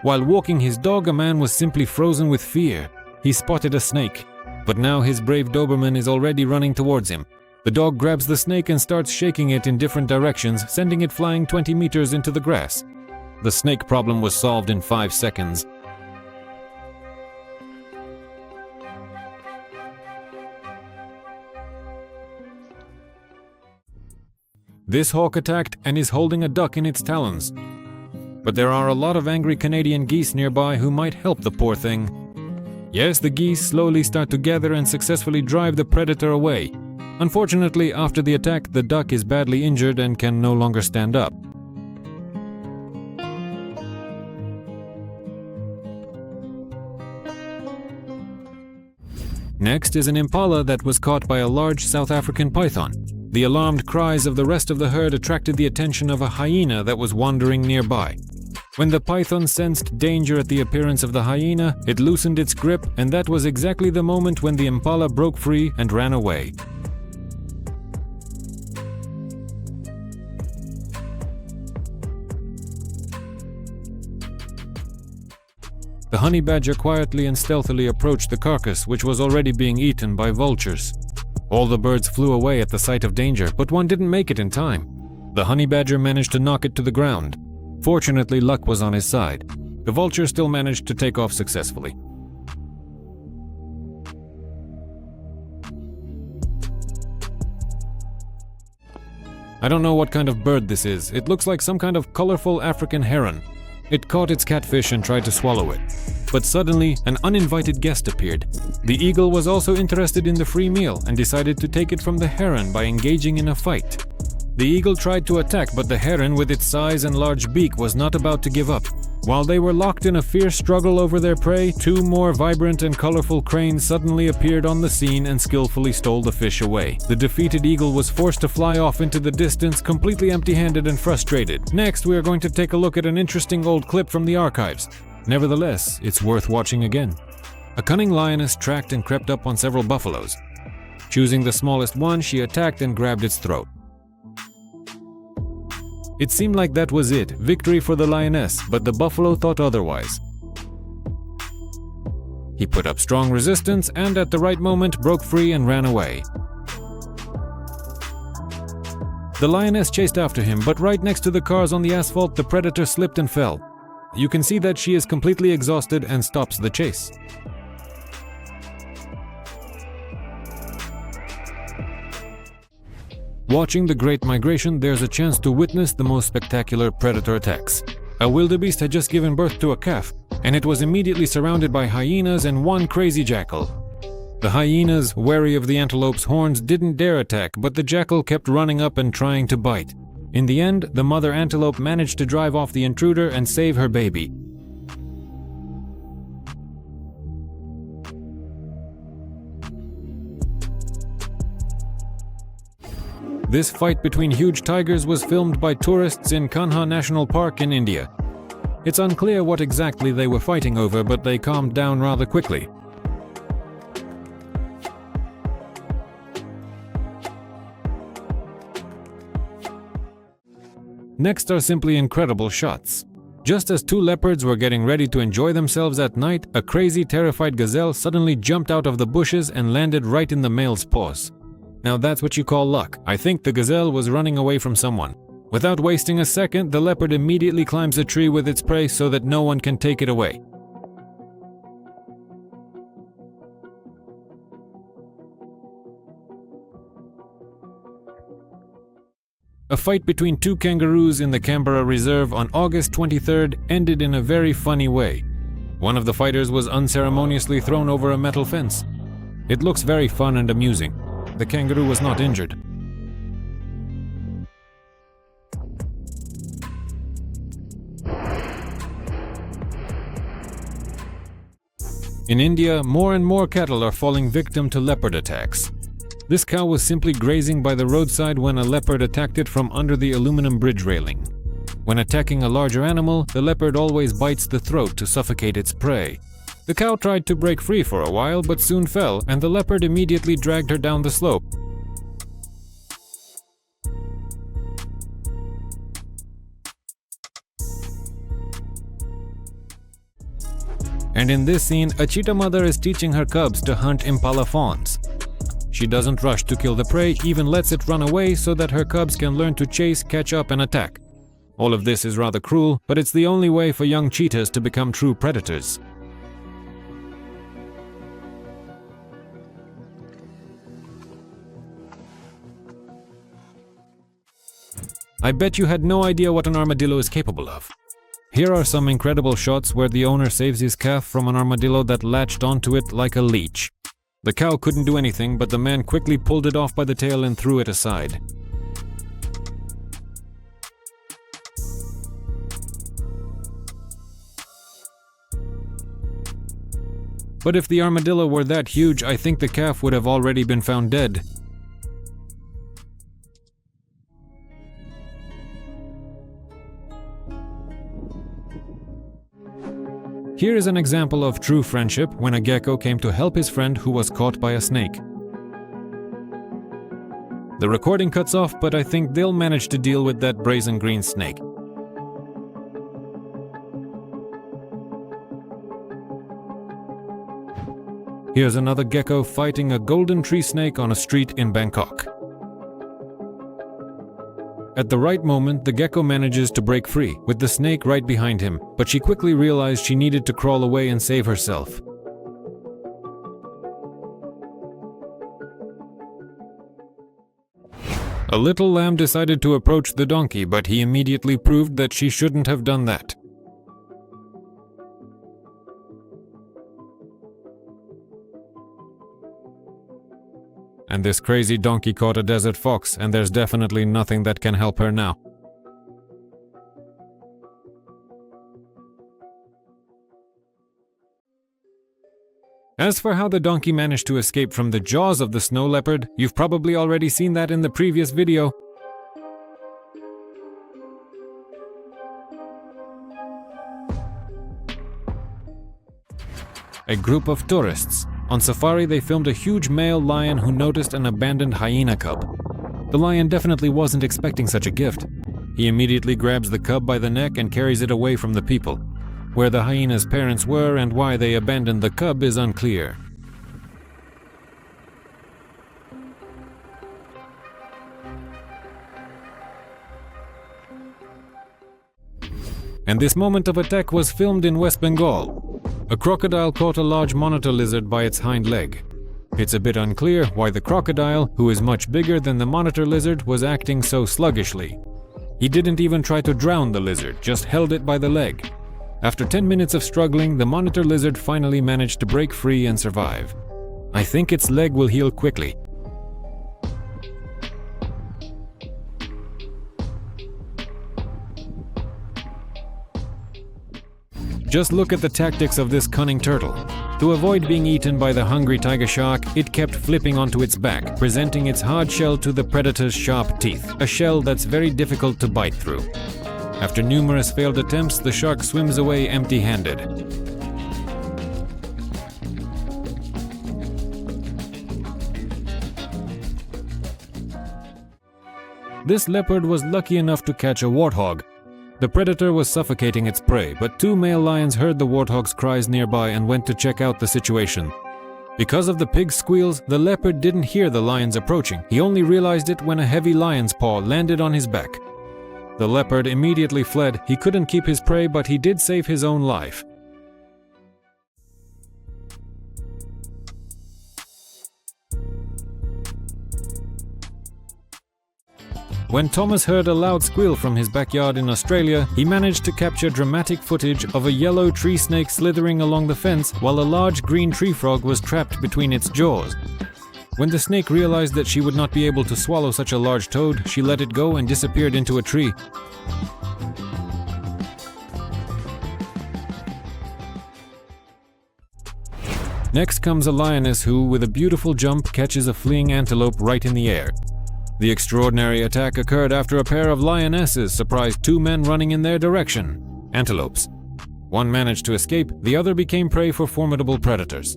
While walking his dog, a man was simply frozen with fear. He spotted a snake, but now his brave Doberman is already running towards him. The dog grabs the snake and starts shaking it in different directions, sending it flying 20 meters into the grass. The snake problem was solved in 5 seconds. This hawk attacked and is holding a duck in its talons. But there are a lot of angry Canadian geese nearby who might help the poor thing. Yes, the geese slowly start to gather and successfully drive the predator away. Unfortunately, after the attack, the duck is badly injured and can no longer stand up. Next is an impala that was caught by a large South African python. The alarmed cries of the rest of the herd attracted the attention of a hyena that was wandering nearby. When the python sensed danger at the appearance of the hyena, it loosened its grip, and that was exactly the moment when the impala broke free and ran away. The honey badger quietly and stealthily approached the carcass, which was already being eaten by vultures. All the birds flew away at the sight of danger, but one didn't make it in time. The honey badger managed to knock it to the ground. Fortunately, luck was on his side. The vulture still managed to take off successfully. I don't know what kind of bird this is. It looks like some kind of colorful African heron. It caught its catfish and tried to swallow it. But suddenly, an uninvited guest appeared. The eagle was also interested in the free meal and decided to take it from the heron by engaging in a fight. The eagle tried to attack, but the heron, with its size and large beak, was not about to give up. While they were locked in a fierce struggle over their prey, 2 more vibrant and colorful cranes suddenly appeared on the scene and skillfully stole the fish away. The defeated eagle was forced to fly off into the distance, completely empty-handed and frustrated. Next, we are going to take a look at an interesting old clip from the archives. Nevertheless, it's worth watching again. A cunning lioness tracked and crept up on several buffaloes. Choosing the smallest one, she attacked and grabbed its throat. It seemed like that was it, victory for the lioness, but the buffalo thought otherwise. He put up strong resistance and at the right moment broke free and ran away. The lioness chased after him, but right next to the cars on the asphalt, the predator slipped and fell. You can see that she is completely exhausted and stops the chase. Watching the Great Migration, there's a chance to witness the most spectacular predator attacks. A wildebeest had just given birth to a calf, and it was immediately surrounded by hyenas and one crazy jackal. The hyenas, wary of the antelope's horns, didn't dare attack, but the jackal kept running up and trying to bite. In the end, the mother antelope managed to drive off the intruder and save her baby. This fight between huge tigers was filmed by tourists in Kanha National Park in India. It's unclear what exactly they were fighting over, but they calmed down rather quickly. Next are simply incredible shots. Just as 2 leopards were getting ready to enjoy themselves at night, a crazy, terrified gazelle suddenly jumped out of the bushes and landed right in the male's paws. Now that's what you call luck. I think the gazelle was running away from someone. Without wasting a second, the leopard immediately climbs a tree with its prey so that no one can take it away. A fight between 2 kangaroos in the Canberra Reserve on August 23rd ended in a very funny way. One of the fighters was unceremoniously thrown over a metal fence. It looks very fun and amusing. The kangaroo was not injured. In India, more and more cattle are falling victim to leopard attacks. This cow was simply grazing by the roadside when a leopard attacked it from under the aluminum bridge railing. When attacking a larger animal, the leopard always bites the throat to suffocate its prey. The cow tried to break free for a while, but soon fell, and the leopard immediately dragged her down the slope. And in this scene, a cheetah mother is teaching her cubs to hunt impala fawns. She doesn't rush to kill the prey, even lets it run away so that her cubs can learn to chase, catch up, and attack. All of this is rather cruel, but it's the only way for young cheetahs to become true predators. I bet you had no idea what an armadillo is capable of. Here are some incredible shots where the owner saves his calf from an armadillo that latched onto it like a leech. The cow couldn't do anything, but the man quickly pulled it off by the tail and threw it aside. But if the armadillo were that huge, I think the calf would have already been found dead. Here is an example of true friendship when a gecko came to help his friend who was caught by a snake. The recording cuts off, but I think they'll manage to deal with that brazen green snake. Here's another gecko fighting a golden tree snake on a street in Bangkok. At the right moment, the gecko manages to break free, with the snake right behind him, but she quickly realized she needed to crawl away and save herself. A little lamb decided to approach the donkey, but he immediately proved that she shouldn't have done that. And this crazy donkey caught a desert fox, and there's definitely nothing that can help her now. As for how the donkey managed to escape from the jaws of the snow leopard, you've probably already seen that in the previous video. A group of tourists. On safari, they filmed a huge male lion who noticed an abandoned hyena cub. The lion definitely wasn't expecting such a gift. He immediately grabs the cub by the neck and carries it away from the people. Where the hyena's parents were and why they abandoned the cub is unclear. And this moment of attack was filmed in West Bengal. A crocodile caught a large monitor lizard by its hind leg. It's a bit unclear why the crocodile, who is much bigger than the monitor lizard, was acting so sluggishly. He didn't even try to drown the lizard, just held it by the leg. After 10 minutes of struggling, the monitor lizard finally managed to break free and survive. I think its leg will heal quickly. Just look at the tactics of this cunning turtle. To avoid being eaten by the hungry tiger shark, it kept flipping onto its back, presenting its hard shell to the predator's sharp teeth, a shell that's very difficult to bite through. After numerous failed attempts, the shark swims away empty-handed. This leopard was lucky enough to catch a warthog. The predator was suffocating its prey, but two male lions heard the warthog's cries nearby and went to check out the situation. Because of the pig's squeals, the leopard didn't hear the lions approaching. He only realized it when a heavy lion's paw landed on his back. The leopard immediately fled. He couldn't keep his prey, but he did save his own life. When Thomas heard a loud squeal from his backyard in Australia, he managed to capture dramatic footage of a yellow tree snake slithering along the fence while a large green tree frog was trapped between its jaws. When the snake realized that she would not be able to swallow such a large toad, she let it go and disappeared into a tree. Next comes a lioness who, with a beautiful jump, catches a fleeing antelope right in the air. The extraordinary attack occurred after a pair of lionesses surprised two men running in their direction, antelopes. One managed to escape, the other became prey for formidable predators.